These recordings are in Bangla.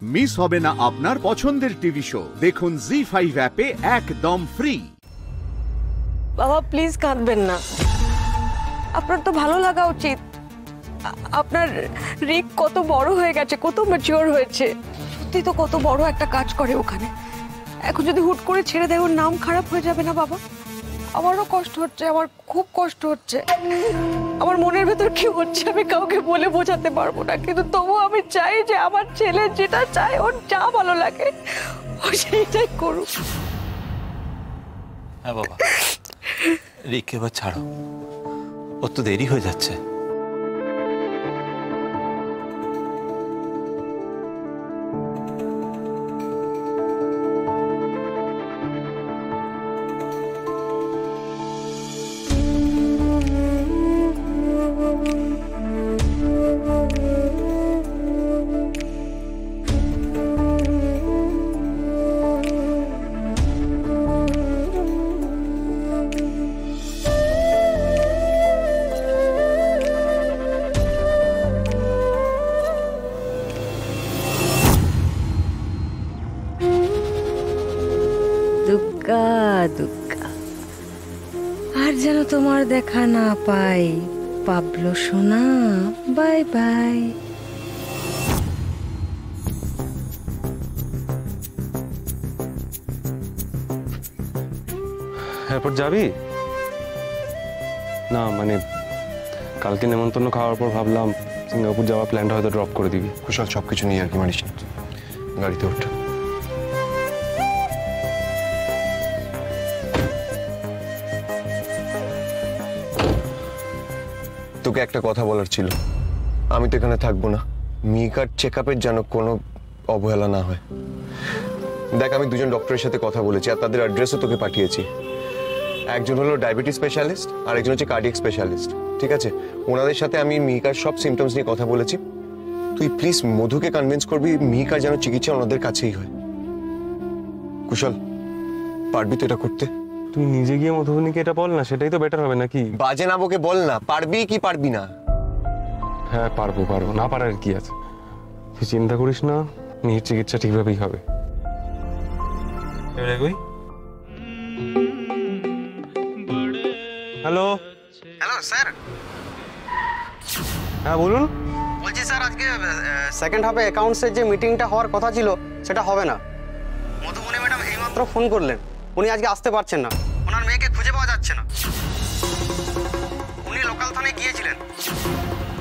মিস হবে না আপনার পছন্দের টিভি শো। দেখুন জি5 অ্যাপে একদম ফ্রি। বাবা প্লিজ কাঁদবেন না, আপনার তো ভালো লাগা উচিত। আপনার রিক কত বড় হয়ে গেছে, কত ম্যাচিওর হয়েছে, সত্যি তো কত বড় একটা কাজ করে ওখানে। এখন যদি হুট করে ছেড়ে দেয় ওর নাম খারাপ হয়ে যাবে না বাবা? আমারও কষ্ট হচ্ছে, আমার খুব কষ্ট হচ্ছে। আমার মনের ভেতর কি হচ্ছে আমি কাউকে বলে বোঝাতে পারবো না, কিন্তু তবুও আমি চাই যে আমার ছেলে যেটা চায়, ওর যা ভালো লাগে ও সেইটাই করুক। হ্যাঁ বাবা, রিককে এবার ছাড়ো, ওর তো দেরি হয়ে যাচ্ছে। দুগ্গা দুগ্গা, আর যেন তোমার দেখা না পাই। পাবলো সোনা, বাই বাই। এরপর যাবি না? মানে কালকে নেমন্তন্ন খাওয়ার পর ভাবলাম সিঙ্গাপুর যাওয়ার প্ল্যানটা হয়তো ড্রপ করে দিবি। কুশল সবকিছু নিয়ে আর কি মারিস না, গাড়িতে ওঠ। তোকে একটা কথা বলার ছিল। আমি তো এখানে থাকবো না, মিহিকার চেকআপের যেন কোনো অবহেলা না হয়। দেখ, আমি দুজন ডক্টরের সাথে কথা বলেছি আর তাদের অ্যাড্রেসও তোকে পাঠিয়েছি। একজন হলো ডায়াবেটিস স্পেশালিস্ট আর একজন হচ্ছে কার্ডিয়াক স্পেশালিস্ট। ঠিক আছে, ওনাদের সাথে আমি মিহিকার সব সিমটমস নিয়ে কথা বলেছি। তুই প্লিজ মধুকে কনভিন্স করবি মিহিকার যেন চিকিৎসা ওনাদের কাছেই হয়। কুশল, পারবি তো এটা করতে? তুই নিজে গিয়ে মধুবনীকে এটা বল না, সেটাই তো বেটার হবে নাকি? বাজে না বকে বল না, পারবি কি পারবি না? হ্যাঁ পারবো, না পারার কি আছে। তুই চিন্তা করিস না, মিহির চিকিৎসা ঠিকভাবেই হবে। Hello hello sir. হ্যাঁ বলুন। বলছি স্যার, আজকে সেকেন্ড হাফে অ্যাকাউন্টসের যে মিটিংটা হওয়ার কথা ছিল সেটা হবে না। মধুবনী ম্যাডাম এইমাত্র ফোন করলেন, উনি আজকে আসতে পারছেন না। ওনার মেয়েকে খুঁজে পাওয়া যাচ্ছে না। উনি লোকাল থানায় গিয়েছিলেন।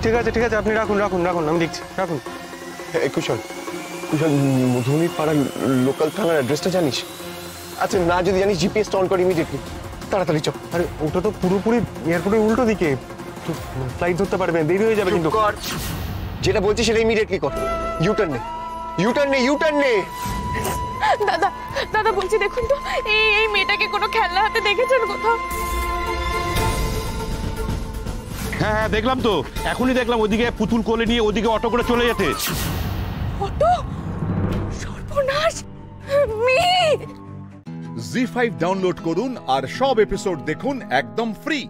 ঠিক আছে আপনি রাখুন, আমি দেখছি, রাখুন। কুশল, মধুবনীর পাড়ার লোকাল থানার অ্যাড্রেসটা জানিস? আচ্ছা না যদি জানিস, জিপিএস অন কর ইমিডিয়েটলি, তাড়াতাড়ি চল। আরে ওটা তো পুরোপুরি এয়ারপোর্টের উল্টো দিকে, ফ্লাইট ধরতে পারবে, দেরি হয়ে যাবে কিন্তু। যেটা বলছি সেটা ইমিডিয়েটলি কর। ইউটার্ন নে। দাদা দাদা বলছি, দেখুন তো এই মেয়েটাকে কোনো খেলনা হাতে দেখেছেন কোথাও? হ্যাঁ দেখলাম তো, এখনই দেখলাম ওদিকে পুতুল কোলে নিয়ে ওদিকে অটো করে চলে যেতে। অটো? সর্বনাশ! মেয়ে! জি5 ডাউনলোড করুন আর সব এপিসোড দেখুন একদম ফ্রি।